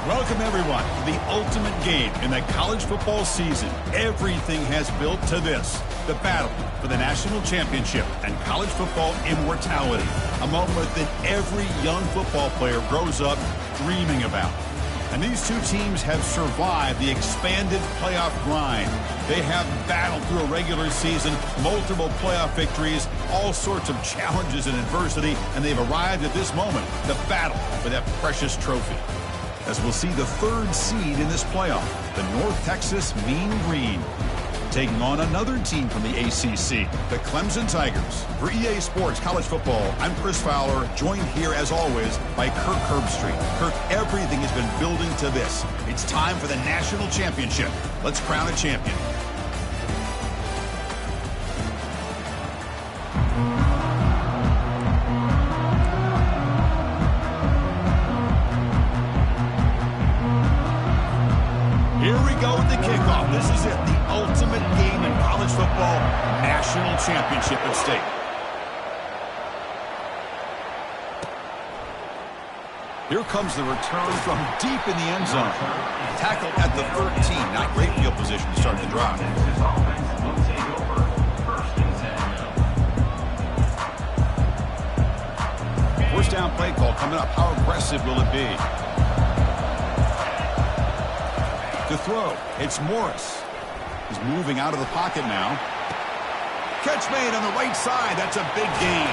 Welcome, everyone, to the ultimate game in the college football season. Everything has built to this, the battle for the national championship and college football immortality, a moment that every young football player grows up dreaming about. And these two teams have survived the expanded playoff grind. They have battled through a regular season, multiple playoff victories, all sorts of challenges and adversity, and they've arrived at this moment, the battle for that precious trophy. As we'll see the third seed in this playoff, the North Texas Mean Green, taking on another team from the ACC, the Clemson Tigers. For EA Sports College Football, I'm Chris Fowler, joined here as always by Kirk Herbstreit. Kirk, everything has been building to this. It's time for the national championship. Let's crown a champion. Here we go with the kickoff. This is it, the ultimate game in college football, national championship at stake. Here comes the return from deep in the end zone. Tackled at the 13, not great field position to start the drive. First down play call coming up. How aggressive will it be? To throw, it's Morris. He's moving out of the pocket now. Catch made on the right side. That's a big gain.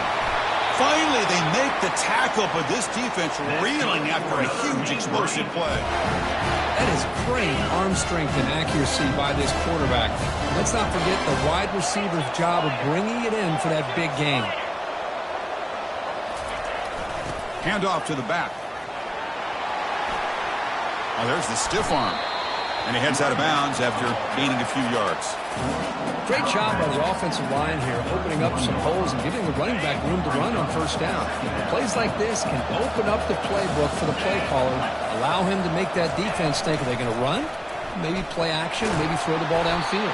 Finally, they make the tackle, but this defense reeling after a huge explosive play. That is great arm strength and accuracy by this quarterback. Let's not forget the wide receiver's job of bringing it in for that big gain. Handoff to the back. Oh, there's the stiff arm. And he heads out of bounds after gaining a few yards. Great job by the offensive line here, opening up some holes and giving the running back room to run on first down. Plays like this can open up the playbook for the play caller, allow him to make that defense think, are they going to run? Maybe play action, maybe throw the ball downfield.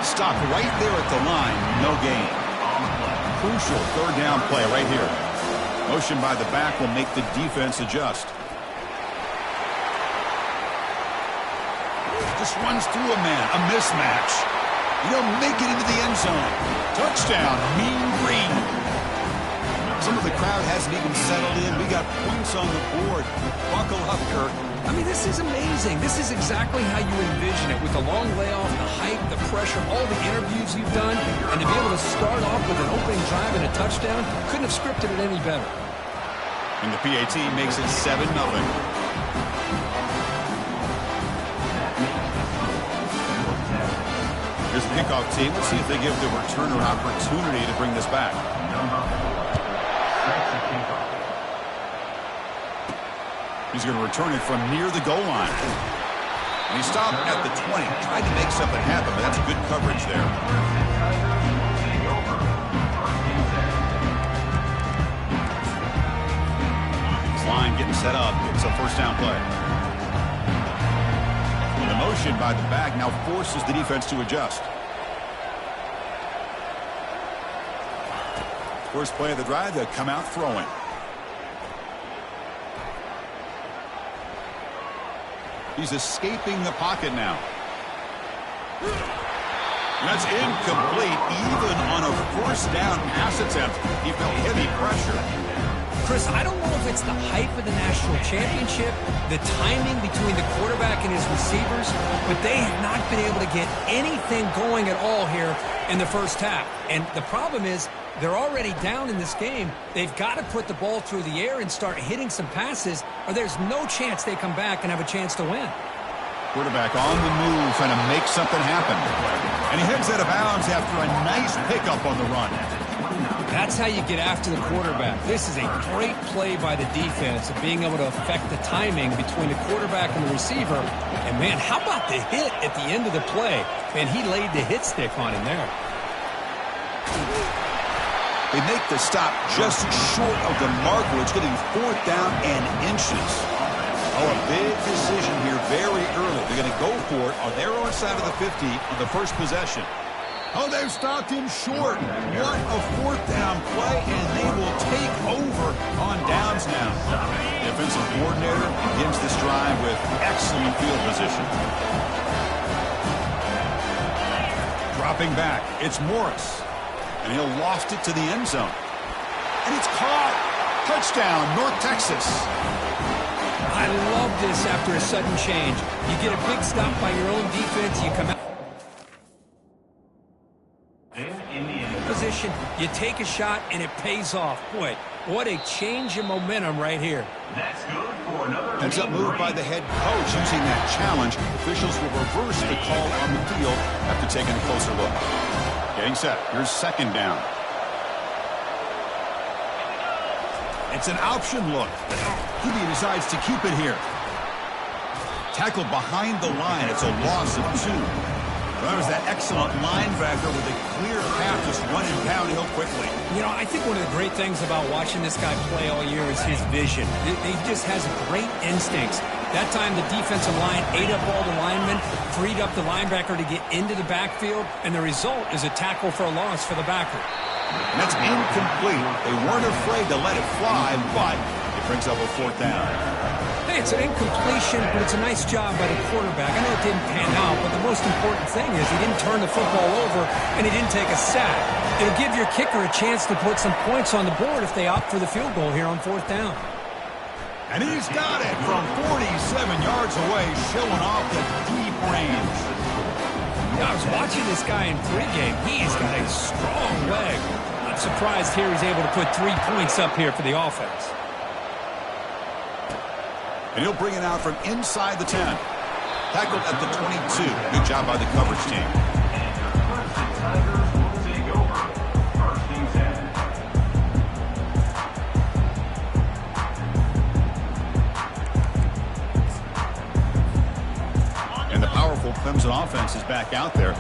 Stopped right there at the line, no gain. Crucial third down play right here. Motion by the back will make the defense adjust. Just runs through a man, a mismatch. He'll make it into the end zone. Touchdown, Mean Green. Some of the crowd hasn't even settled in. We got points on the board. Buckle up, Kirk. I mean, this is amazing. This is exactly how you envision it, with the long layoff, the hype, the pressure, all the interviews you've done, and to be able to start off with an opening drive and a touchdown, couldn't have scripted it any better. And the PAT makes it 7-0. Here's the kickoff team. Let's see if they give the returner an opportunity to bring this back. He's going to return it from near the goal line. And he stopped at the 20. Tried to make something happen, but that's good coverage there. This line getting set up. It's a first down play. The motion by the back now forces the defense to adjust. First play of the drive, they'll come out throwing. He's escaping the pocket now. And that's incomplete. Even on a first down pass attempt, he felt heavy pressure. Chris, I don't know if it's the hype of the national championship, the timing between the quarterback and his receivers, but they have not been able to get anything going at all here in the first half. And the problem is they're already down in this game. They've got to put the ball through the air and start hitting some passes, or there's no chance they come back and have a chance to win. Quarterback on the move, trying to make something happen. And he heads out of bounds after a nice pickup on the run. That's how you get after the quarterback. This is a great play by the defense of being able to affect the timing between the quarterback and the receiver. And, man, how about the hit at the end of the play? Man, he laid the hit stick on him there. They make the stop just short of the marker. It's getting fourth down and inches. Oh, a big decision here very early. They're going to go for it on their own side of the 50 on the first possession. Oh, they've stopped him short. What a fourth down play, and they will take over on downs now. The offensive coordinator begins this drive with excellent field position. Dropping back, it's Morris, and he'll loft it to the end zone. And it's caught. Touchdown, North Texas. I love this after a sudden change. You get a big stop by your own defense, you come out. Position, you take a shot, and it pays off. Boy, what a change in momentum right here. That's good for another. Heads up move by the head coach using that challenge. Officials will reverse the call on the field after taking a closer look. Getting set. Here's second down. It's an option look. QB decides to keep it here. Tackled behind the line. It's a loss of 2. Well, that was that excellent linebacker with a clear path just running downhill quickly. You know, I think one of the great things about watching this guy play all year is his vision. He just has great instincts. That time the defensive line ate up all the linemen, freed up the linebacker to get into the backfield, and the result is a tackle for a loss for the backer. And that's incomplete. They weren't afraid to let it fly, but it brings up a fourth down. Hey, it's an incompletion, but it's a nice job by the quarterback. I know it didn't pan out, but the most important thing is he didn't turn the football over and he didn't take a sack. It'll give your kicker a chance to put some points on the board if they opt for the field goal here on fourth down. And he's got it from 47 yards away, showing off the deep range. I was watching this guy in pregame. He's got a strong leg. Not surprised here he's able to put 3 points up here for the offense. And he'll bring it out from inside the 10. Tackled at the 22. Good job by the coverage team. And the powerful Clemson offense is back out there.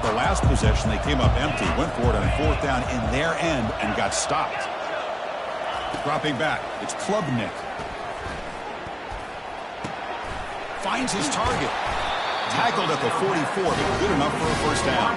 The last possession, they came up empty, went for it on fourth down in their end and got stopped. Dropping back, it's Klubnik. Finds his target. Tackled at the 44, but good enough for a first down.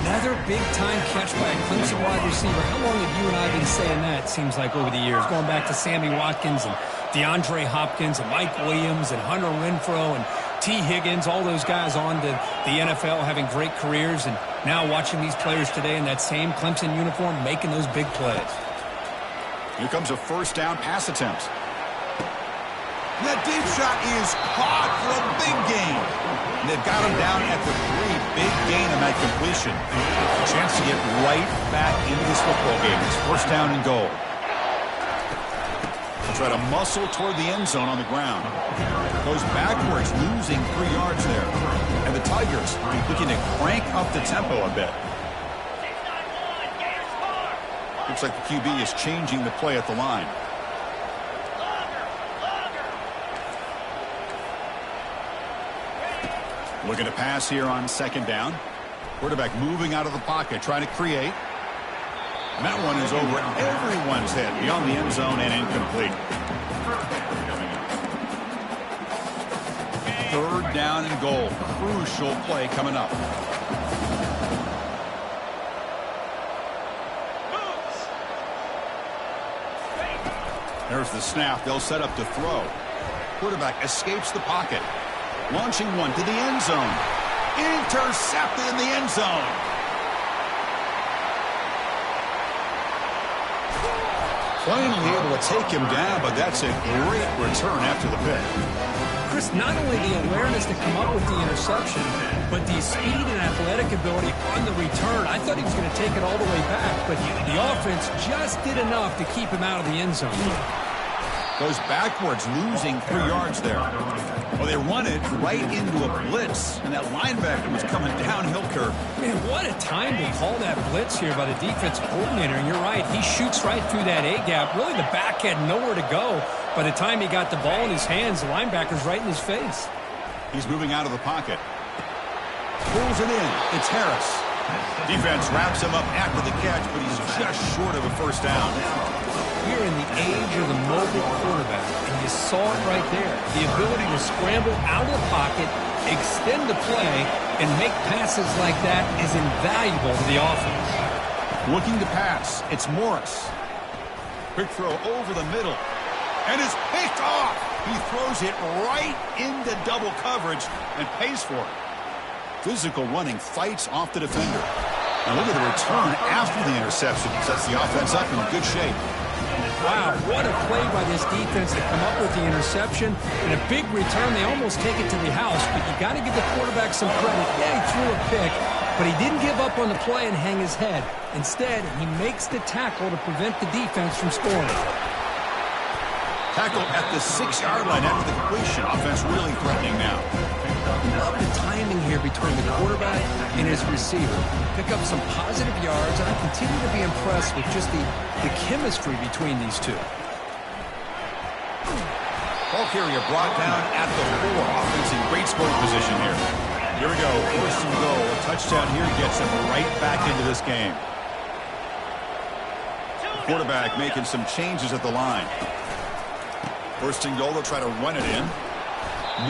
Another big-time catch by a Clemson wide receiver. How long have you and I been saying that, seems like, over the years? Going back to Sammy Watkins and DeAndre Hopkins and Mike Williams and Hunter Renfrow and T. Higgins, all those guys on to the NFL having great careers, and now watching these players today in that same Clemson uniform making those big plays. Here comes a first down pass attempt. That deep shot is caught for a big gain. And they've got him down at the 3. Big gain on that completion. A chance to get right back into this football game. It's first down and goal. They'll try to muscle toward the end zone on the ground. Goes backwards, losing 3 yards there. And the Tigers looking to crank up the tempo a bit. Looks like the QB is changing the play at the line. Looking to pass here on second down. Quarterback moving out of the pocket, trying to create. And that one is over everyone's head, beyond the end zone and incomplete. Third down and goal. Crucial play coming up. There's the snap. They'll set up to throw. Quarterback escapes the pocket. Launching one to the end zone. Intercepted in the end zone. Finally able to take him down, but that's a great return after the pick. Chris, not only the awareness to come up with the interception, but the speed and athletic ability on the return. I thought he was going to take it all the way back, but the offense just did enough to keep him out of the end zone. Goes backwards, losing 3 yards there. Well, they run it right into a blitz, and that linebacker was coming downhill curve. Man, what a time to call that blitz here by the defensive coordinator. And you're right, he shoots right through that A-gap. Really, the back had nowhere to go. By the time he got the ball in his hands, the linebacker's right in his face. He's moving out of the pocket. Pulls it in. It's Harris. Defense wraps him up after the catch, but he's just short of a first down. We're in the age of the mobile quarterback, and you saw it right there. The ability to scramble out of the pocket, extend the play, and make passes like that is invaluable to the offense. Looking to pass. It's Morris. Quick throw over the middle. And it's picked off. He throws it right into double coverage and pays for it. Physical running, fights off the defender. Now look at the return after the interception. Sets the offense up in good shape. Wow, what a play by this defense to come up with the interception. And a big return. They almost take it to the house, but you got to give the quarterback some credit. Yeah, he threw a pick, but he didn't give up on the play and hang his head. Instead, he makes the tackle to prevent the defense from scoring. Tackle at the 6-yard line after the completion. Offense really threatening now. Love the timing here between the quarterback and his receiver. Pick up some positive yards, and I continue to be impressed with just the chemistry between these two. Ball carrier brought down at the 4. Offense in great scoring position here. Here we go. First and goal. A touchdown here gets him right back into this game. Quarterback making some changes at the line. First and goal, they'll try to run it in.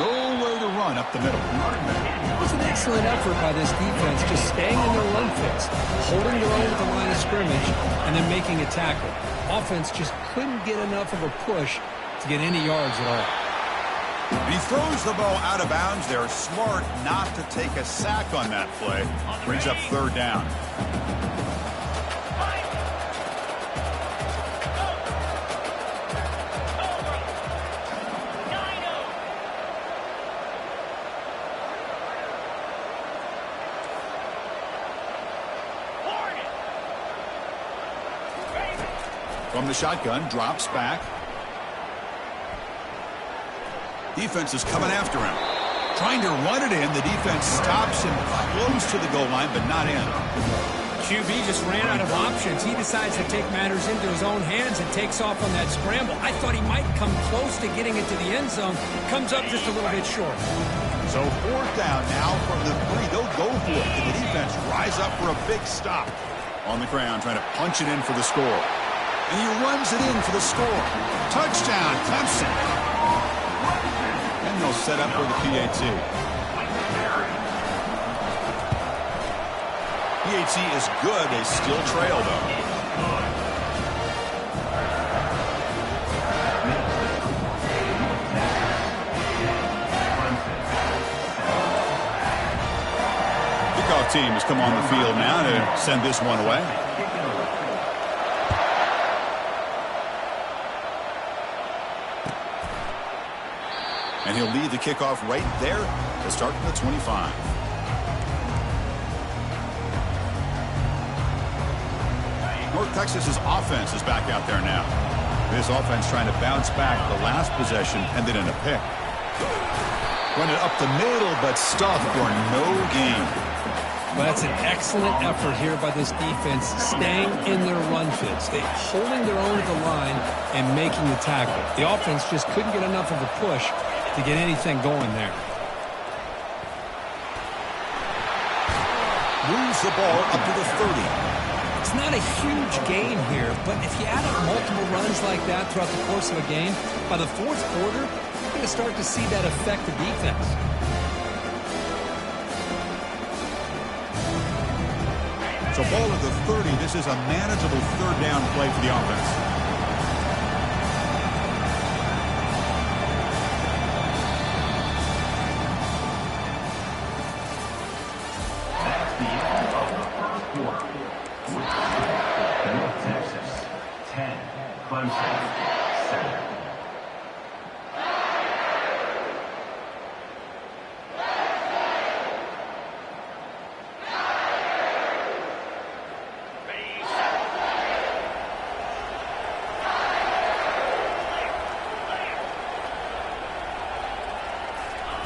Nowhere to run up the middle. It was an excellent effort by this defense, just staying in their run fits, holding their own at the line of scrimmage, and then making a tackle. Offense just couldn't get enough of a push to get any yards at all. He throws the ball out of bounds. They're smart not to take a sack on that play. Brings up third down. From the shotgun, drops back. Defense is coming after him. Trying to run it in. The defense stops him close to the goal line, but not in. QB just ran out of options. He decides to take matters into his own hands and takes off on that scramble. I thought he might come close to getting it to the end zone. Comes up just a little bit short. So fourth down now from the 3. They'll go for it. And the defense rise up for a big stop. On the ground, trying to punch it in for the score. And he runs it in for the score. Touchdown, Clemson. And they'll set up for the PAT. PAT is good. They still trail, though. Kickoff team has come on the field now to send this one away. And he'll lead the kickoff right there to start from the 25. North Texas's offense is back out there now. This offense trying to bounce back. The last possession ended in a pick. Run it up the middle, but stuffed for no gain. Well, that's an excellent effort here by this defense, staying in their run fits. They're holding their own at the line and making the tackle. The offense just couldn't get enough of a push to get anything going there. Moves the ball up to the 30. It's not a huge gain here, but if you add up multiple runs like that throughout the course of a game, by the fourth quarter, you're going to start to see that affect the defense. So ball at the 30. This is a manageable third down play for the offense. North Texas, 10. Clemson, 7.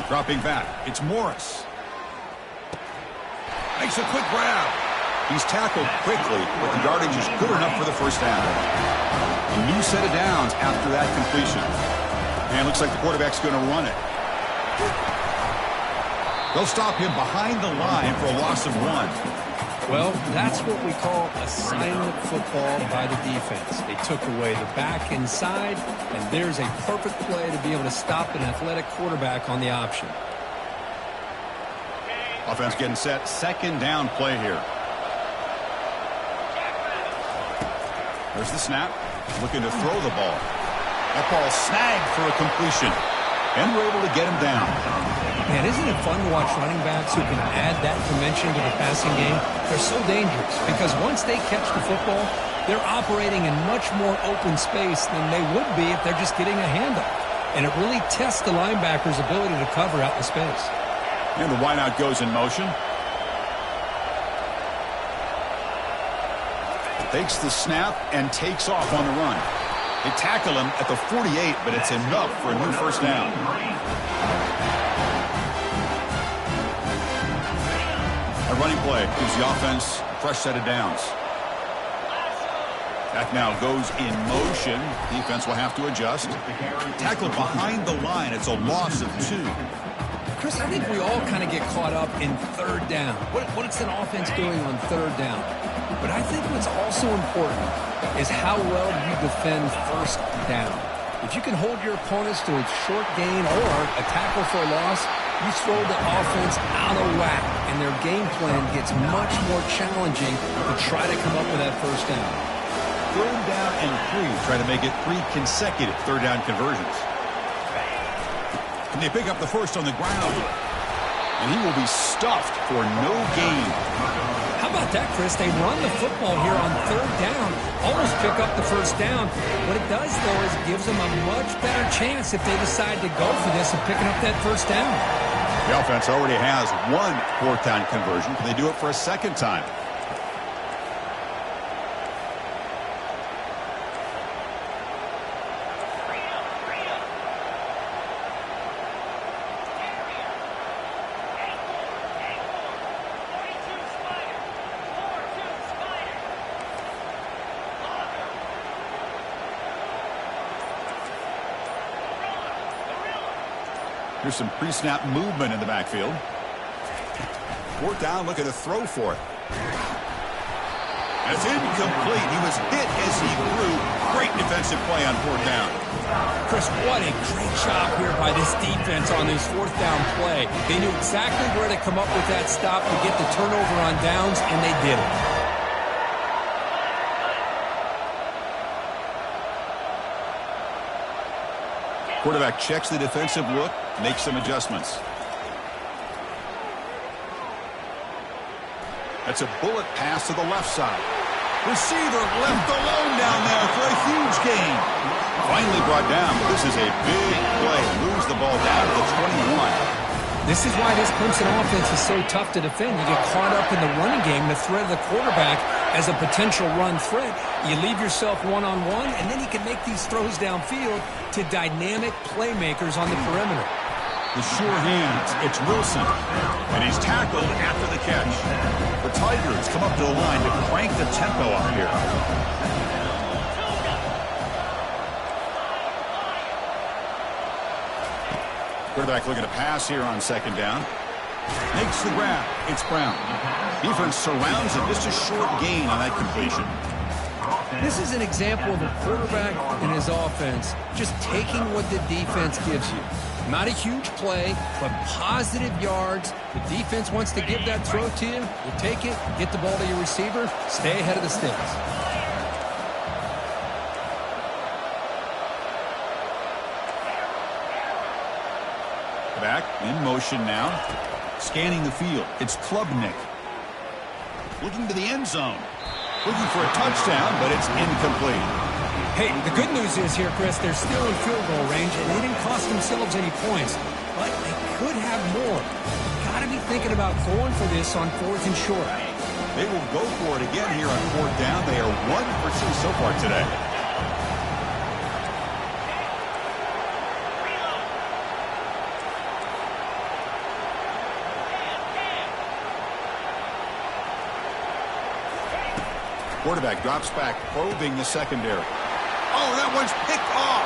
Dropping back, it's Morris. Makes a quick grab. He's tackled quickly, but the yardage is good enough for the first down. A new set of downs after that completion. And looks like the quarterback's going to run it. They'll stop him behind the line for a loss of 1. Well, that's what we call assignment football by the defense. They took away the back inside, and there's a perfect play to be able to stop an athletic quarterback on the option. Offense getting set. Second down play here. There's the snap. Looking to throw the ball. That ball snagged for a completion. And we're able to get him down. Man, isn't it fun to watch running backs who can add that dimension to the passing game? They're so dangerous because once they catch the football, they're operating in much more open space than they would be if they're just getting a handoff. And it really tests the linebacker's ability to cover out the space. And the wideout goes in motion. Takes the snap and takes off on the run. They tackle him at the 48, but it's enough for a new first down. A running play gives the offense a fresh set of downs. Back now goes in motion. Defense will have to adjust. Tackled behind the line. It's a loss of 2. Chris, I think we all kind of get caught up in third down. What is an offense doing on third down? But I think what's also important is how well you defend first down. If you can hold your opponents to a short gain or a tackle for a loss, you throw the offense out of whack, and their game plan gets much more challenging to try to come up with that first down. Third down and 3. Try to make it 3 consecutive third down conversions. And they pick up the first on the ground. And he will be stuffed for no gain. How about that, Chris? They run the football here on third down, almost pick up the first down. What it does, though, is it gives them a much better chance if they decide to go for this of picking up that first down. The offense already has 1 fourth down conversion. Can they do it for a second time? Here's some pre-snap movement in the backfield. Fourth down, looking to throw for it. And it's incomplete. He was hit as he grew. Great defensive play on fourth down. Chris, what a great job here by this defense on this fourth down play. They knew exactly where to come up with that stop to get the turnover on downs, and they did it. Quarterback checks the defensive look, makes some adjustments. That's a bullet pass to the left side. Receiver left alone down there for a huge gain. Finally brought down, but this is a big play. Moves the ball down to the 21. This is why this Clemson offense is so tough to defend. You get caught up in the running game, the threat of the quarterback as a potential run threat. You leave yourself one-on-one, and then you can make these throws downfield to dynamic playmakers on the perimeter. The sure hands, it's Wilson, and he's tackled after the catch. The Tigers come up to the line to crank the tempo up here. Quarterback looking to pass here on second down. Makes the grab. It's Brown. Defense surrounds him. Just a short gain on that completion. This is an example of a quarterback and his offense just taking what the defense gives you. Not a huge play, but positive yards. The defense wants to give that throw to you. You take it, get the ball to your receiver, stay ahead of the sticks. Back in motion now. Scanning the field. It's Klubnik. Looking to the end zone. Looking for a touchdown, but it's incomplete. Hey, the good news is here, Chris, they're still in field goal range, and they didn't cost themselves any points. But they could have more. Got to be thinking about going for this on fourth and short. They will go for it again here on fourth down. They are 1 for 2 so far today. Quarterback drops back, probing the secondary. Oh, that one's picked off.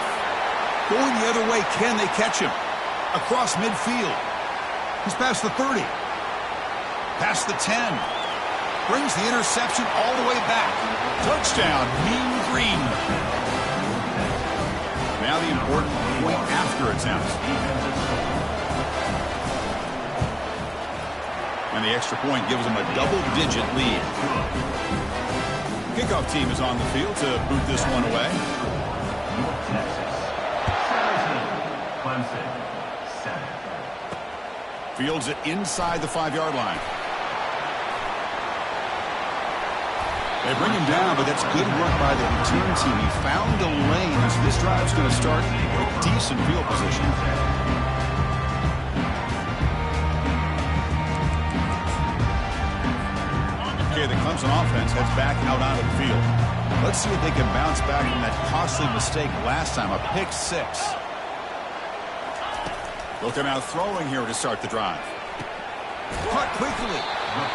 Going the other way, can they catch him? Across midfield. He's past the 30. Past the 10. Brings the interception all the way back. Touchdown, Mean Green. Now the important point after attempt. And the extra point gives them a double-digit lead. Kickoff team is on the field to boot this one away. North Texas, 17. Clemson, 7. Fields it inside the 5-yard line. They bring him down, but that's good work by the return team. He found a lane, so this drive's going to start with decent field position. Okay, the Clemson offense heads back out onto the field. Let's see if they can bounce back from that costly mistake last time, a pick 6. They'll come out throwing here to start the drive. Caught quickly.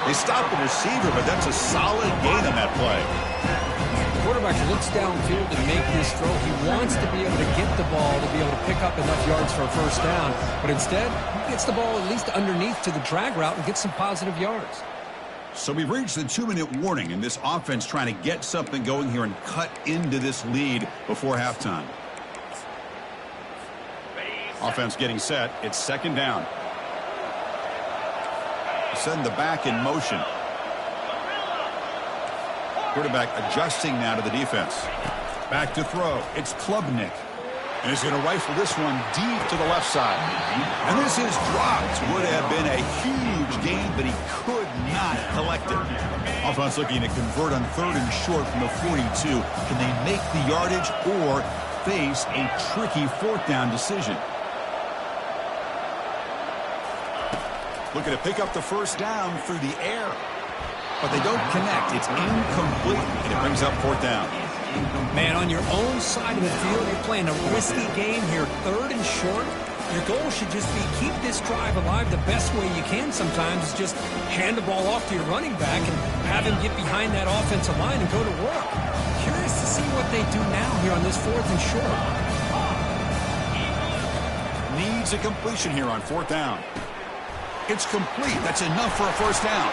They stopped the receiver, but that's a solid gain on that play. The quarterback looks downfield to make this throw. He wants to be able to get the ball to be able to pick up enough yards for a first down, but instead, he gets the ball at least underneath to the drag route and gets some positive yards. So we've reached the 2-minute warning, and this offense trying to get something going here and cut into this lead before halftime. Offense getting set. It's second down. Send the back in motion. Quarterback adjusting now to the defense. Back to throw. It's Klubnik. And he's going to rifle this one deep to the left side. And this is dropped. Would have been a huge gain, but he could not collect it. Offense looking to convert on 3rd and short from the 42. Can they make the yardage or face a tricky 4th down decision? Looking to pick up the first down through the air. But they don't connect. It's incomplete. And it brings up 4th down. Man, on your own side of the field, you're playing a risky game here, 3rd and short. Your goal should just be keep this drive alive the best way you can sometimes is just hand the ball off to your running back and have him get behind that offensive line and go to work. Curious to see what they do now here on this 4th and short. Needs a completion here on 4th down. It's complete. That's enough for a first down.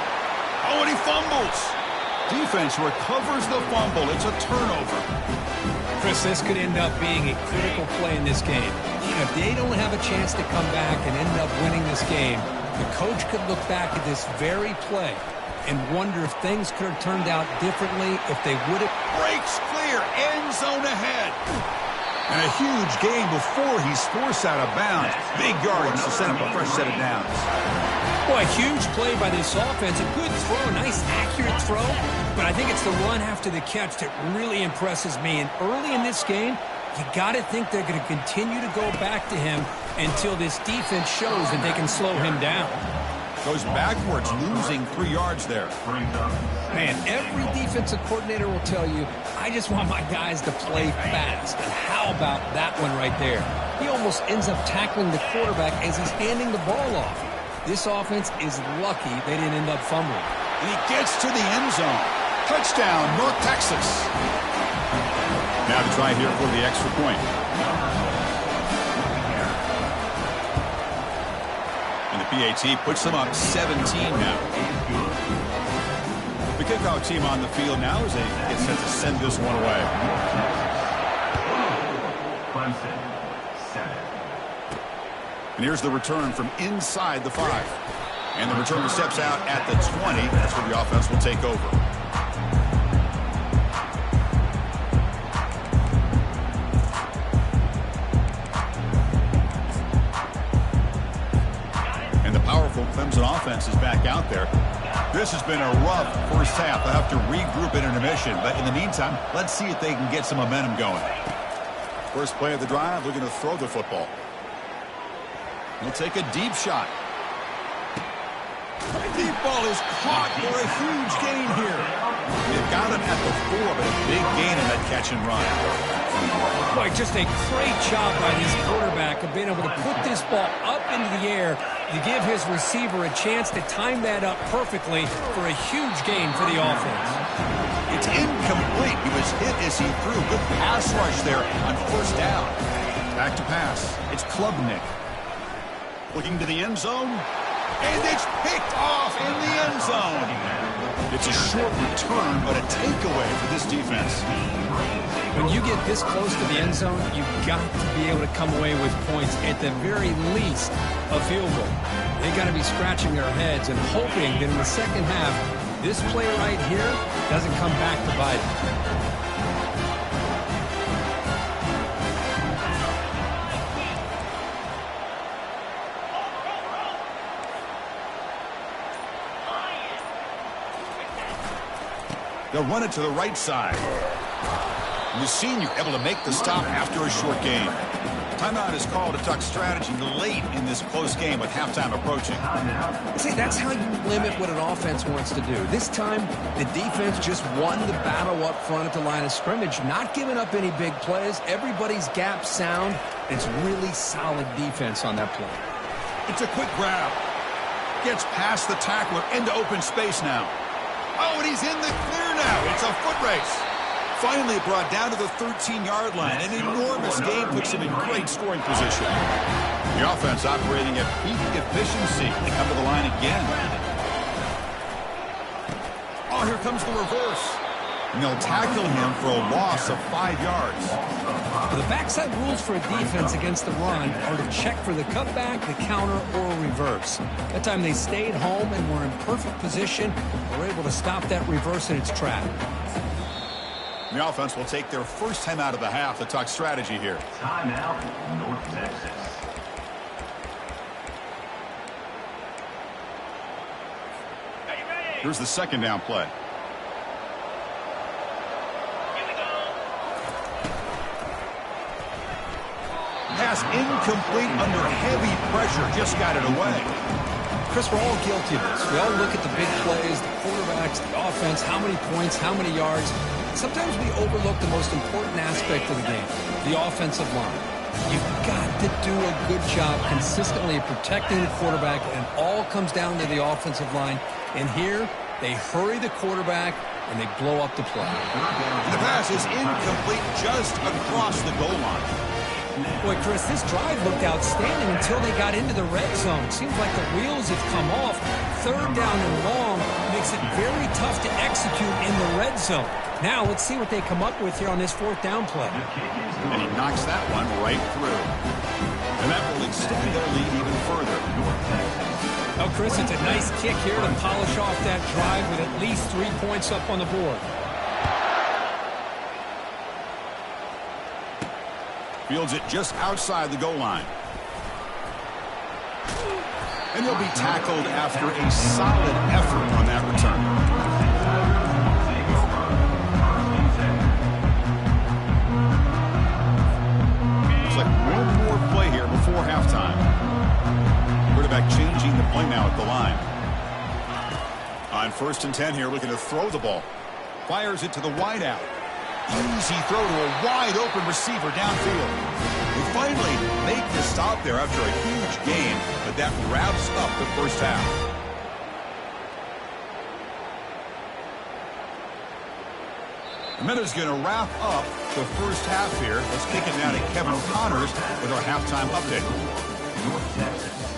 Oh, and he fumbles. Defense recovers the fumble. It's a turnover. Chris, this could end up being a critical play in this game. If they don't have a chance to come back and end up winning this game, the coach could look back at this very play and wonder if things could have turned out differently if they would have. Breaks clear. End zone ahead. And a huge gain before he's forced out of bounds. Big yardage to set up a fresh set of downs. Boy, a huge play by this offense. A good throw, a nice accurate throw. But I think it's the run after the catch that really impresses me. And early in this game, you got to think they're going to continue to go back to him until this defense shows that they can slow him down. Goes backwards, losing 3 yards there. Man, every defensive coordinator will tell you, I just want my guys to play fast. And how about that one right there? He almost ends up tackling the quarterback as he's handing the ball off. This offense is lucky they didn't end up fumbling. And he gets to the end zone. Touchdown, North Texas. Now to try here for the extra point. And the PAT puts them up 17 now. The kickoff team on the field now as they get set to send this one away. Clemson, 7. And here's the return from inside the 5. And the returner steps out at the 20. That's where the offense will take over. And the powerful Clemson offense is back out there. This has been a rough first half. They'll have to regroup at intermission. But in the meantime, let's see if they can get some momentum going. First play of the drive, looking to throw the football. He'll take a deep shot. Deep ball is caught for a huge gain here. They've got him at the 4, but a big gain in that catch and run. Boy, just a great job by this quarterback of being able to put this ball up into the air to give his receiver a chance to time that up perfectly for a huge gain for the offense. It's incomplete. He was hit as he threw. Good pass rush there on first down. Back to pass. It's Klubnik. Looking to the end zone. And it's picked off in the end zone. It's a short return, but a takeaway for this defense. When you get this close to the end zone, you've got to be able to come away with points, at the very least, a field goal. They got to be scratching their heads and hoping that in the second half, this play right here doesn't come back to bite them. They'll run it to the right side. And the senior able to make the stop after a short game. Timeout is called to talk strategy late in this close game with halftime approaching. See, that's how you limit what an offense wants to do. This time, the defense just won the battle up front at the line of scrimmage, not giving up any big plays. Everybody's gap sound. It's really solid defense on that play. It's a quick grab. Gets past the tackler into open space now. Oh, and he's in the clear now. It's a foot race. Finally brought down to the 13-yard line. An enormous gain puts him in great scoring position. The offense operating at peak efficiency. They come to the line again. Oh, here comes the reverse. And they'll tackle him for a loss of 5 yards. The backside rules for a defense against the run are to check for the cutback, the counter, or reverse. That time they stayed home and were in perfect position. They were able to stop that reverse in its track. The offense will take their first time out of the half to talk strategy here. Timeout, North Texas. Here's the second down play. Pass incomplete under heavy pressure. Just got it away. Chris, we're all guilty of this. We all look at the big plays, the quarterbacks, the offense, how many points, how many yards. Sometimes we overlook the most important aspect of the game, the offensive line. You've got to do a good job consistently of protecting the quarterback, and it all comes down to the offensive line. And here, they hurry the quarterback, and they blow up the play. The pass is incomplete just across the goal line. Boy, Chris, this drive looked outstanding until they got into the red zone. Seems like the wheels have come off. Third down and long makes it very tough to execute in the red zone. Now, let's see what they come up with here on this fourth down play. And he knocks that one right through. And that will extend their lead even further. Oh, Chris, it's a nice kick here to polish off that drive with at least 3 points up on the board. Fields it just outside the goal line. And he'll be tackled after a solid effort on that return. Looks like one more play here before halftime. Quarterback changing the play now at the line. On 1st and 10 here, looking to throw the ball. Fires it to the wideout. Easy throw to a wide-open receiver downfield. They finally make the stop there after a huge gain, but that wraps up the first half. And that is going to wrap up the first half here. Let's kick it now to Kevin Connors with our halftime update. North Texas,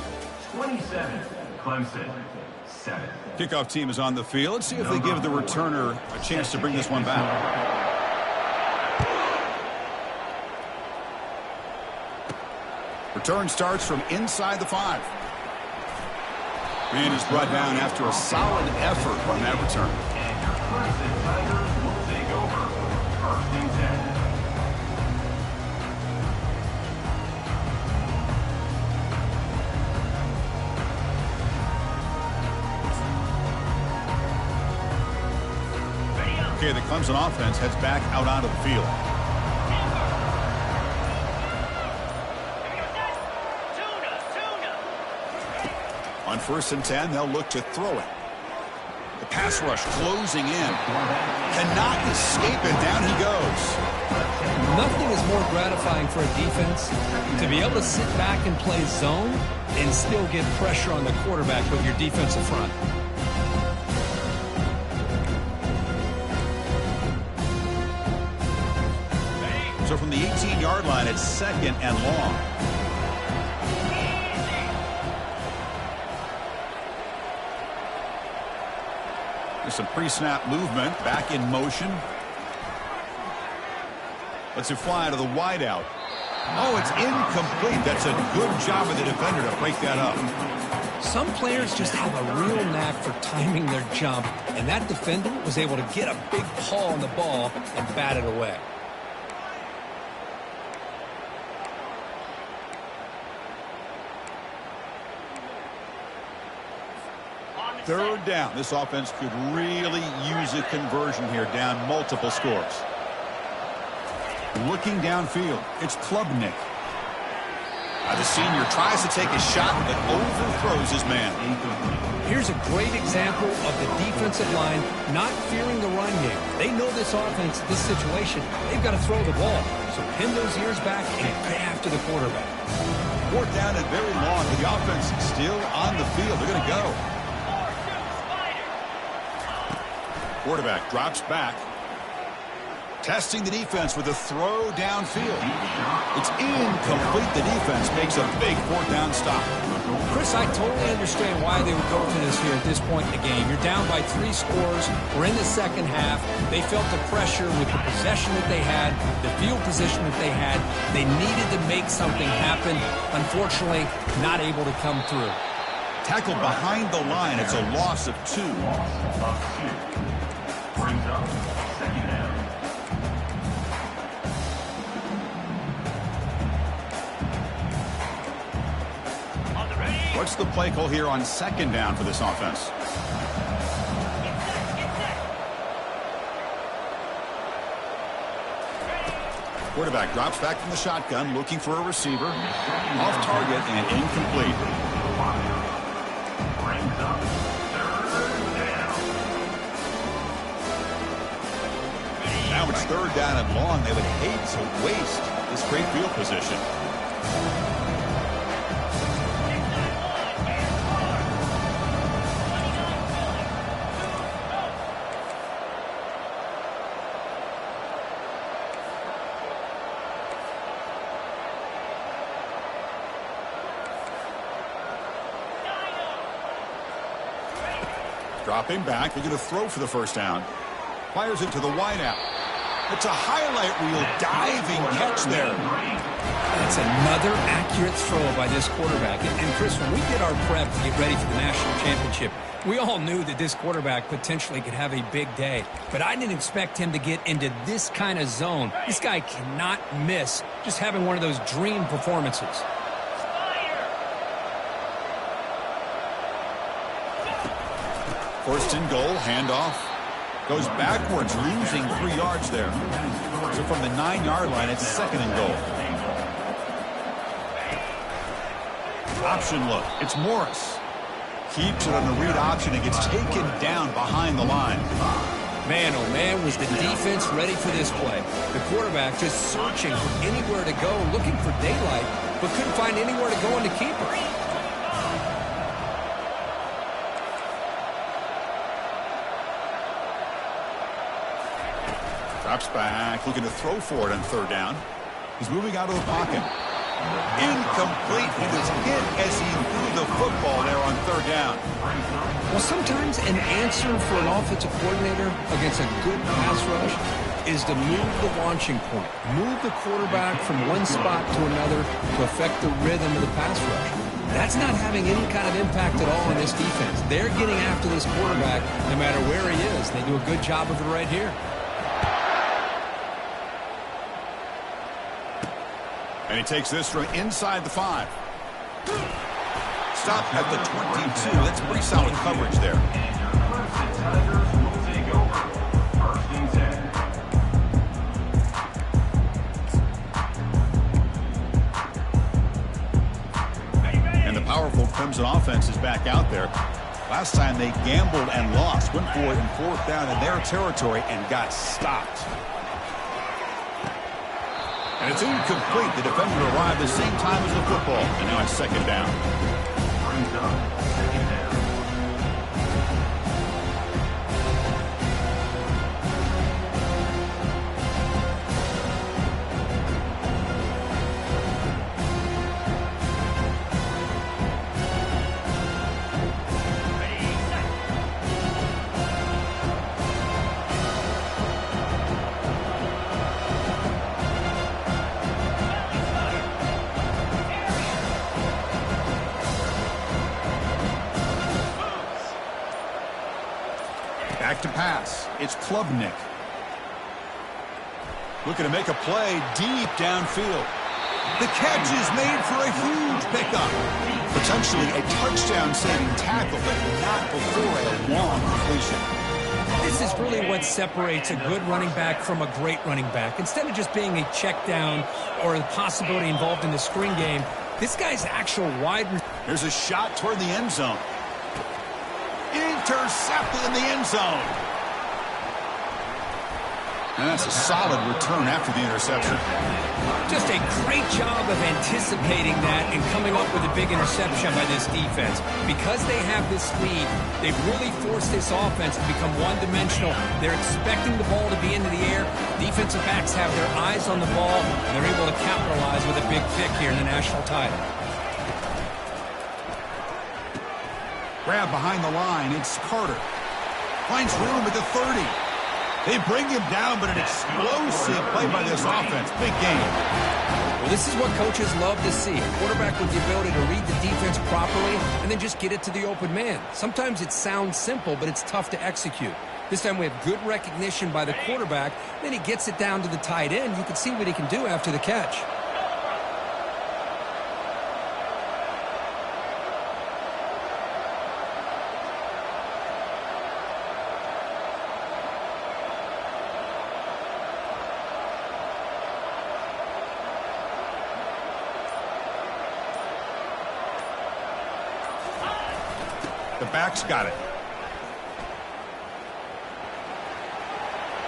27, Clemson, 7. Kickoff team is on the field. Let's see if they give the returner a chance to bring this one back. Return starts from inside the 5. And is brought down after a solid effort on that return. And your Clemson Tigers will take over 1st and 10. Okay, the Clemson offense heads back out onto the field. On 1st and 10, they'll look to throw it. The pass rush closing in. Cannot escape it. Down he goes. Nothing is more gratifying for a defense to be able to sit back and play zone and still get pressure on the quarterback with your defensive front. So from the 18-yard line, it's 2nd and long. There's some pre-snap movement, back in motion. Let's it fly to the wideout. Oh, it's incomplete. That's a good job of the defender to break that up. Some players just have a real knack for timing their jump, and that defender was able to get a big paw on the ball and bat it away. Third down. This offense could really use a conversion here, down multiple scores. Looking downfield, it's Klubnik. The senior tries to take a shot but overthrows his man. Here's a great example of the defensive line not fearing the run game. They know this offense, this situation, they've got to throw the ball. So pin those ears back and get after the quarterback. Fourth down and very long, but the offense still on the field. They're going to go. Quarterback drops back. Testing the defense with a throw downfield. It's incomplete. The defense makes a big fourth down stop. Chris, I totally understand why they would go for this here at this point in the game. You're down by 3 scores. We're in the second half. They felt the pressure with the possession that they had, the field position that they had. They needed to make something happen. Unfortunately, not able to come through. Tackled behind the line. It's a loss of 2. Brings up second down. What's the play call here on second down for this offense? Quarterback drops back from the shotgun, looking for a receiver. Off target and incomplete. Brings up third down. Now it's third down and long. They would hate to waste this great field position. Dropping back, they're going to throw for the first down. Fires it to the wideout. It's a highlight reel diving catch there. That's another accurate throw by this quarterback. And Chris, when we did our prep to get ready for the national championship, we all knew that this quarterback potentially could have a big day. But I didn't expect him to get into this kind of zone. This guy cannot miss just having one of those dream performances. First and goal, handoff. Goes backwards, losing 3 yards there. So from the 9-yard line, it's second and goal. Option look. It's Morris. Keeps it on the read option and gets taken down behind the line. Man, oh man, was the defense ready for this play. The quarterback just searching for anywhere to go, looking for daylight, but couldn't find anywhere to go in the keeper. Drops back, looking to throw for it on third down. He's moving out of the pocket. Incomplete. He was hit as he threw the football there on third down. Well, sometimes an answer for an offensive coordinator against a good pass rush is to move the launching point. Move the quarterback from one spot to another to affect the rhythm of the pass rush. That's not having any kind of impact at all on this defense. They're getting after this quarterback no matter where he is. They do a good job of it right here. And he takes this from inside the 5. Stop at the 22. That's pretty solid coverage there. And your Clemson Tigers will take over. First and 10. And the powerful Clemson offense is back out there. Last time they gambled and lost. Went for it in fourth down in their territory and got stopped. And it's incomplete. The defender arrived the same time as the football. And now it's second down. Brings up second down. It's Klubnik. Looking to make a play deep downfield. The catch is made for a huge pickup. Potentially a touchdown-saving tackle, but not before a long completion. This is really what separates a good running back from a great running back. Instead of just being a check down or the possibility involved in the screen game, this guy's actual wide receiver. Here's a shot toward the end zone. Intercepted in the end zone. And that's a solid return after the interception. Just a great job of anticipating that and coming up with a big interception by this defense. Because they have this lead, they've really forced this offense to become one-dimensional. They're expecting the ball to be into the air. Defensive backs have their eyes on the ball, and they're able to capitalize with a big pick here in the national title. Grab behind the line. It's Carter. Finds room at the 30. They bring him down, but an explosive play by this offense. Big game. Well, this is what coaches love to see. A quarterback with the ability to read the defense properly and then just get it to the open man. Sometimes it sounds simple, but it's tough to execute. This time we have good recognition by the quarterback. Then he gets it down to the tight end. You can see what he can do after the catch. The back's got it.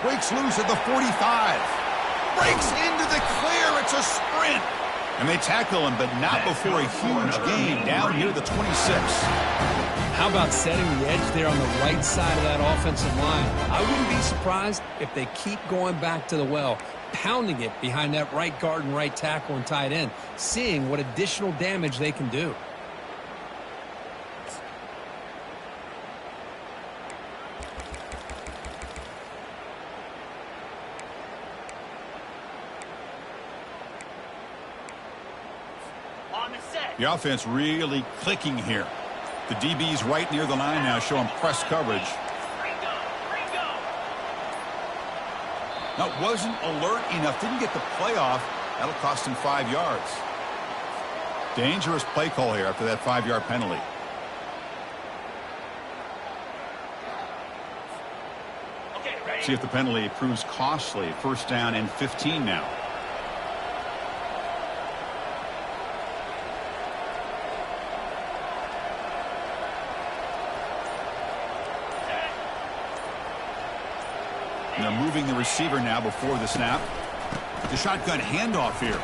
Breaks loose at the 45. Breaks into the clear. It's a sprint. And they tackle him, but not before a huge gain down near the 26. How about setting the edge there on the right side of that offensive line? I wouldn't be surprised if they keep going back to the well, pounding it behind that right guard and right tackle and tight end, seeing what additional damage they can do. The offense really clicking here. The DB's right near the line now, showing press coverage. Now, wasn't alert enough, didn't get the play off. That'll cost him 5 yards. Dangerous play call here after that 5-yard penalty. See if the penalty proves costly. First down and 15 now. They're moving the receiver now before the snap. The shotgun handoff here.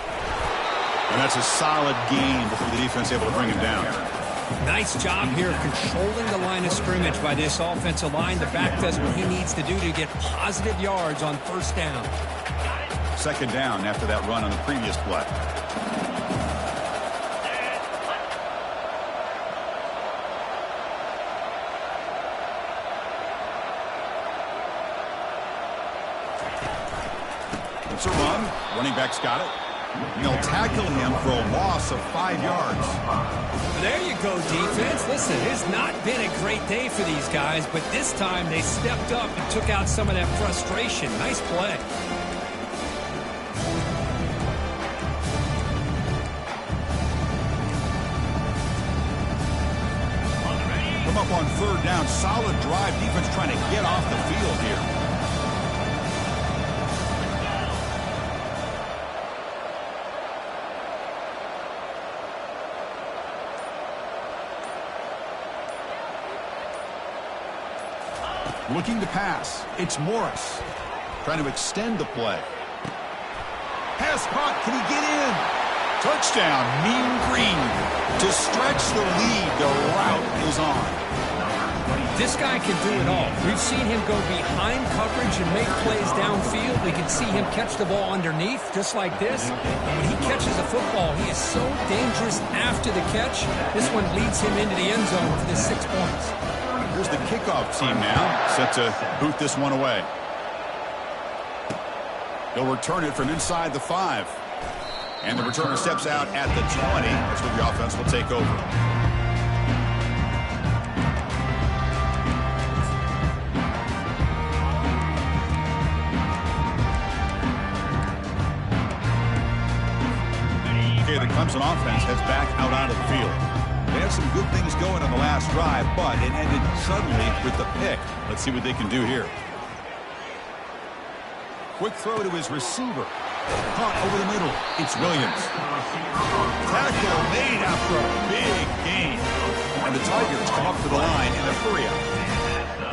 And that's a solid gain before the defense able to bring him down. Nice job here controlling the line of scrimmage by this offensive line. The back does what he needs to do to get positive yards on first down. Second down after that run on the previous play. It's a run. Running back's got it. And they'll tackle him for a loss of 5 yards. There you go, defense. Listen, it's not been a great day for these guys, but this time they stepped up and took out some of that frustration. Nice play. Come up on third down. Solid drive. Defense trying to get off the field here. Looking to pass. It's Morris. Trying to extend the play. Pass caught. Can he get in? Touchdown, Mean Green. To stretch the lead, the route is on. This guy can do it all. We've seen him go behind coverage and make plays downfield. We can see him catch the ball underneath, just like this. And when he catches a football, he is so dangerous after the catch. This one leads him into the end zone for the 6 points. Here's the kickoff team now, set to boot this one away. They'll return it from inside the 5. And the returner steps out at the 20. That's where the offense will take over. Clemson offense heads back out onto the field. They had some good things going on the last drive, but it ended suddenly with the pick. Let's see what they can do here. Quick throw to his receiver. Caught over the middle. It's Williams. Tackle made after a big gain. And the Tigers come up to the line in a hurry-up.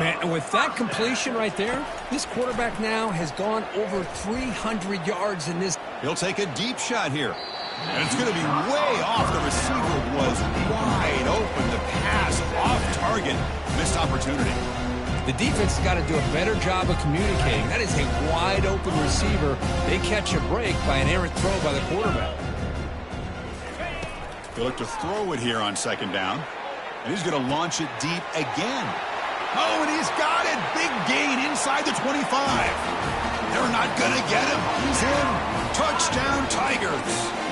Man, and with that completion right there, this quarterback now has gone over 300 yards in this. He'll take a deep shot here. And it's going to be way off. The receiver was wide open. The pass off target. Missed opportunity. The defense has got to do a better job of communicating. That is a wide open receiver. They catch a break by an errant throw by the quarterback. They look to throw it here on second down. And he's going to launch it deep again. Oh, and he's got it. Big gain inside the 25. They're not going to get him. He's in. Touchdown, Tigers.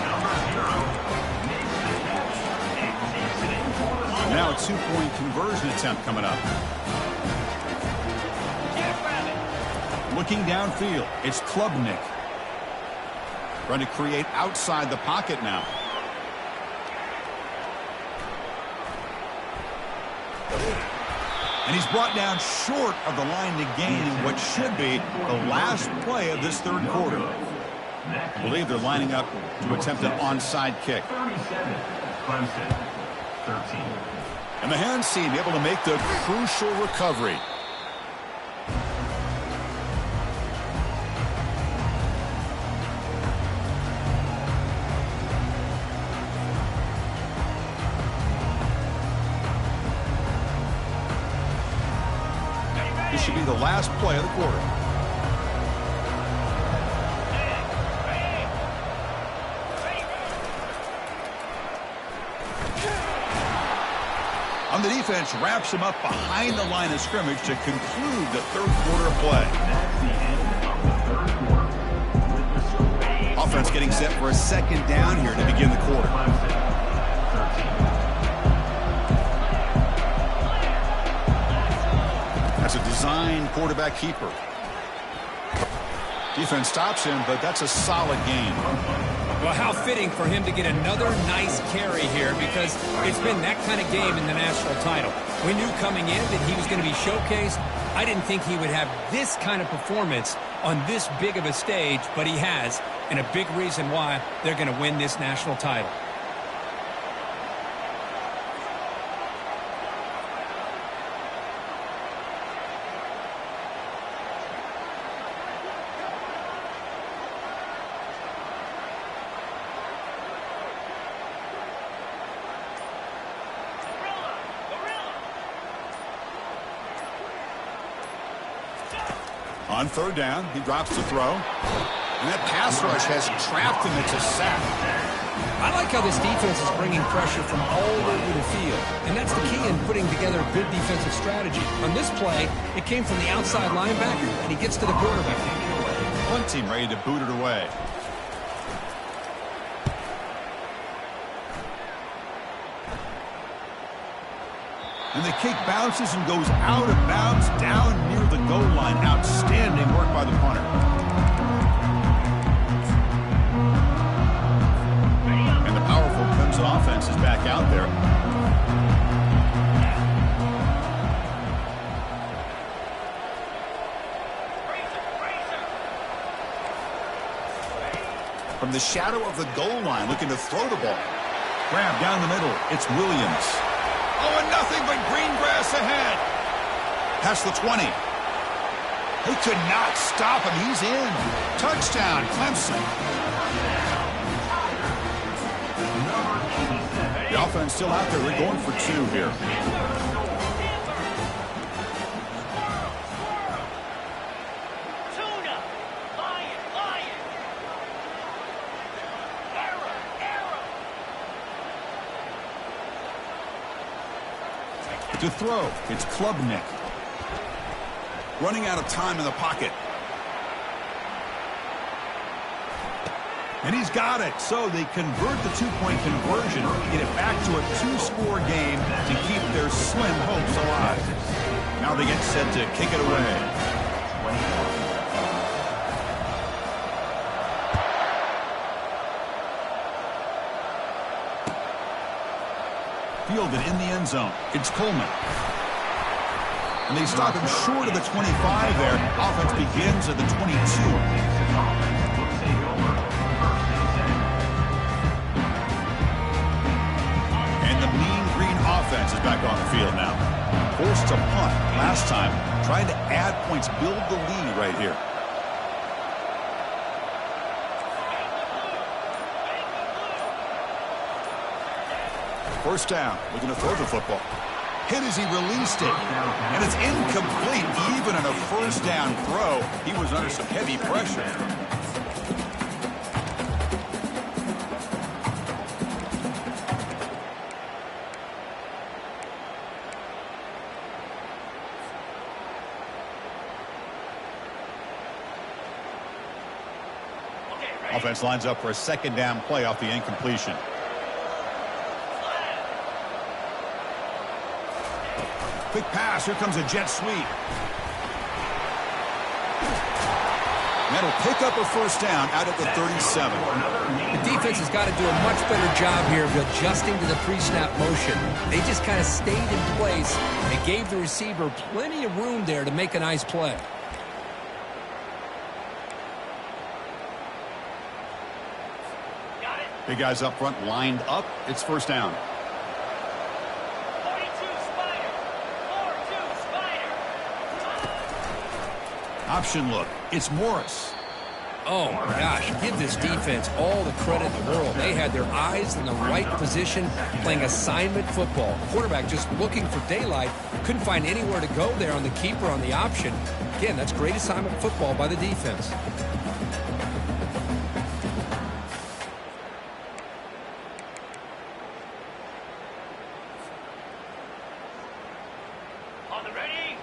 Now a two-point conversion attempt coming up. Looking downfield, it's Klubnik. Trying to create outside the pocket now. And he's brought down short of the line to gain in what should be the last play of this third quarter. I believe they're lining up to attempt an onside kick. 37, Clemson, 13. And the hands team able to make the crucial recovery. This should be the last play of the quarter. On the defense, wraps him up behind the line of scrimmage to conclude the third quarter of play. That's the end of the third quarter. Offense getting set for a second down here to begin the quarter. Clemson, 13. That's a design quarterback keeper. Defense stops him, but that's a solid gain. Well, how fitting for him to get another nice carry here, because it's been that kind of game in the national title. We knew coming in that he was going to be showcased. I didn't think he would have this kind of performance on this big of a stage, but he has, and a big reason why they're going to win this national title. On third down, he drops the throw. And that pass rush has trapped him. It's a sack. I like how this defense is bringing pressure from all over the field. And that's the key in putting together a good defensive strategy. On this play, it came from the outside linebacker, and he gets to the quarterback. One team ready to boot it away. And the kick bounces and goes out of bounds down near the goal line. Outstanding work by the punter. And the powerful Clemson offense is back out there. From the shadow of the goal line, looking to throw the ball. Grab down the middle. It's Williams. Oh, and nothing but green grass ahead. Past the 20. They could not stop him. He's in. Touchdown, Clemson. The offense still out there. They're going for two here. To throw, it's Klubnik. Running out of time in the pocket. And he's got it. So they convert the two-point conversion, get it back to a two-score game to keep their slim hopes alive. Now they get set to kick it away. fielded in the end zone. It's Coleman. And they stop him short of the 25 there. Offense begins at the 22. And the Mean Green offense is back on the field now. Forced to punt last time. Trying to add points, build the lead right here. First down, looking to throw the football. Hit as he released it, and it's incomplete. Even in a first down throw, he was under some heavy pressure. Offense lines up for a second down play off the incompletion. Quick pass. Here comes a jet sweep. That'll pick up a first down out at the 37. The defense has got to do a much better job here of adjusting to the pre-snap motion. They just kind of stayed in place and gave the receiver plenty of room there to make a nice play. Big guys up front lined up. It's first down. Option look. It's Morris. Oh, my gosh. Give this defense all the credit in the world. They had their eyes in the right position, playing assignment football. Quarterback just looking for daylight. Couldn't find anywhere to go there on the keeper on the option. Again, that's great assignment football by the defense.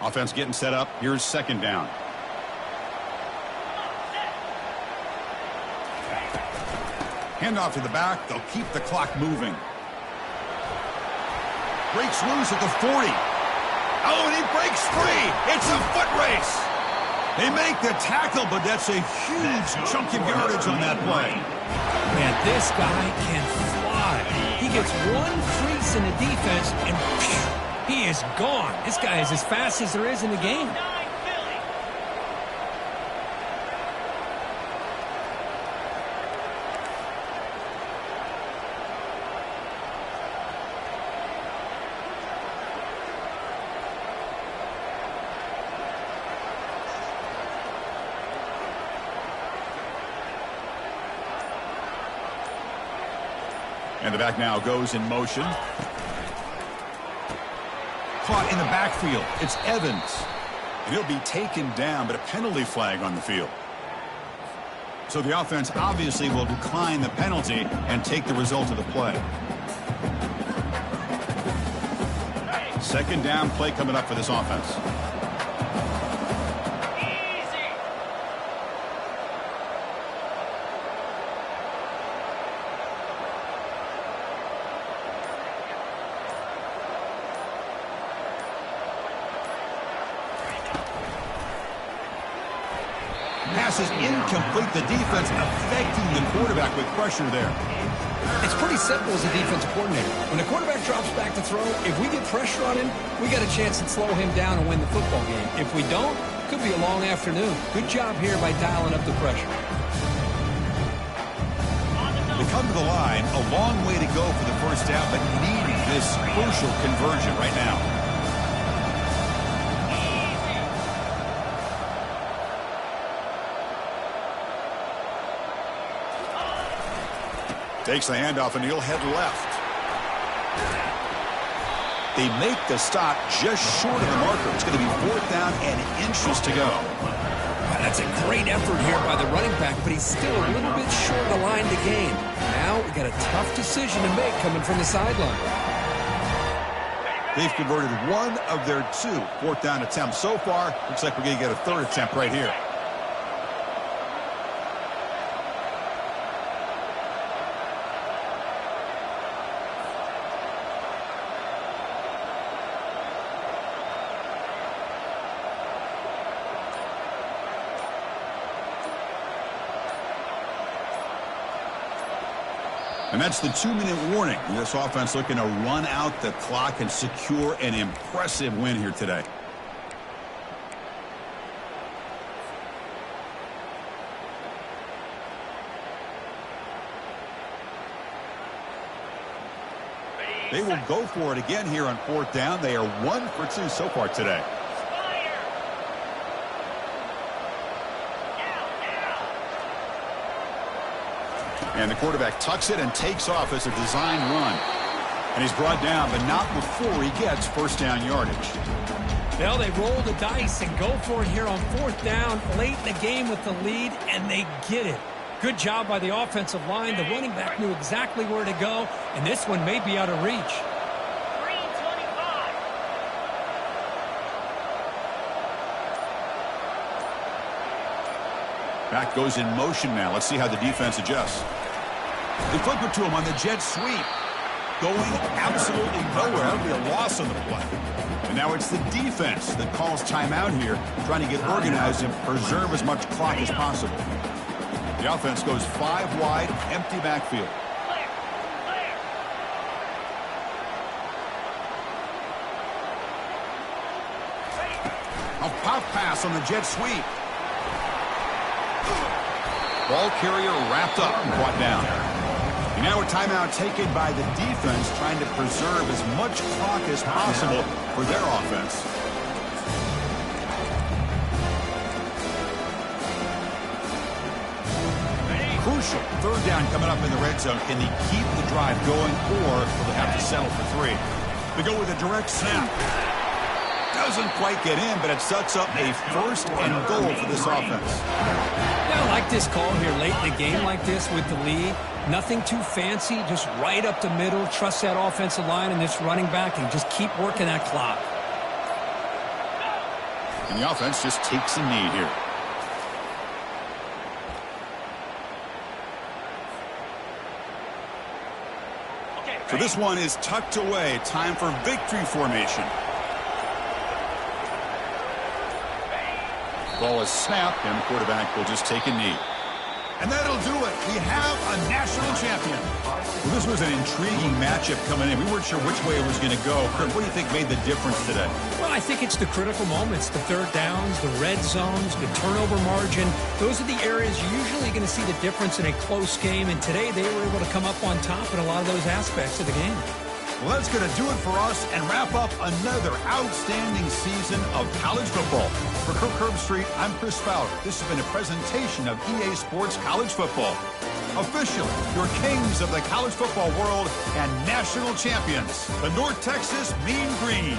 Offense getting set up. Here's second down. Handoff to the back. They'll keep the clock moving. Breaks loose at the 40. Oh, and he breaks free. It's a foot race. They make the tackle, but that's a huge chunk of yardage on that play. Man, this guy can fly. He gets one crease in the defense, and phew, he is gone. This guy is as fast as there is in the game. And the back now goes in motion. Caught in the backfield. It's Evans. And he'll be taken down, but a penalty flag on the field. So the offense obviously will decline the penalty and take the result of the play. Second down play coming up for this offense. Pass is incomplete. The defense affecting the quarterback with pressure there. It's pretty simple as a defensive coordinator. When the quarterback drops back to throw, if we get pressure on him, we got a chance to slow him down and win the football game. If we don't, it could be a long afternoon. Good job here by dialing up the pressure. They come to the line, a long way to go for the first down, but needing this crucial conversion right now. Takes the handoff, and he'll head left. They make the stop just short of the marker. It's going to be fourth down and inches to go. That's a great effort here by the running back, but he's still a little bit short of the line to gain. Now we got a tough decision to make coming from the sideline. They've converted one of their two fourth down attempts so far. Looks like we're going to get a third attempt right here. And that's the 2-minute warning. This offense looking to run out the clock and secure an impressive win here today. They will go for it again here on 4th down. They are 1 for 2 so far today. And the quarterback tucks it and takes off as a design run. And he's brought down, but not before he gets first down yardage. Well, they roll the dice and go for it here on 4th down, late in the game with the lead, and they get it. Good job by the offensive line. The running back knew exactly where to go, and this one may be out of reach. Back goes in motion now. Let's see how the defense adjusts. They flip it to him on the jet sweep. Going absolutely nowhere. That'll be a loss on the play. And now it's the defense that calls timeout here, trying to get organized and preserve as much clock as possible. The offense goes 5 wide, empty backfield. A pop pass on the jet sweep. Ball carrier wrapped up and brought down. And now a timeout taken by the defense, trying to preserve as much clock as possible for their offense. Crucial 3rd down coming up in the red zone. Can they keep the drive going, or will they have to settle for 3? They go with a direct snap. Doesn't quite get in, but it sets up a 1st and goal for this offense. Yeah, I like this call here late in the game like this with the lead. Nothing too fancy, just right up the middle. Trust that offensive line and this running back and just keep working that clock. And the offense just takes a knee here. So this one is tucked away. Time for victory formation. Ball is snapped, and the quarterback will just take a knee. And that'll do it. We have a national champion. Well, this was an intriguing matchup coming in. We weren't sure which way it was going to go. Kurt, what do you think made the difference today? Well, I think it's the critical moments, the 3rd downs, the red zones, the turnover margin. Those are the areas you're usually going to see the difference in a close game, and today they were able to come up on top in a lot of those aspects of the game. Well, that's going to do it for us and wrap up another outstanding season of college football. For Kirk Herbstreit, I'm Chris Fowler. This has been a presentation of EA Sports College Football. Officially, your kings of the college football world and national champions, the North Texas Mean Green.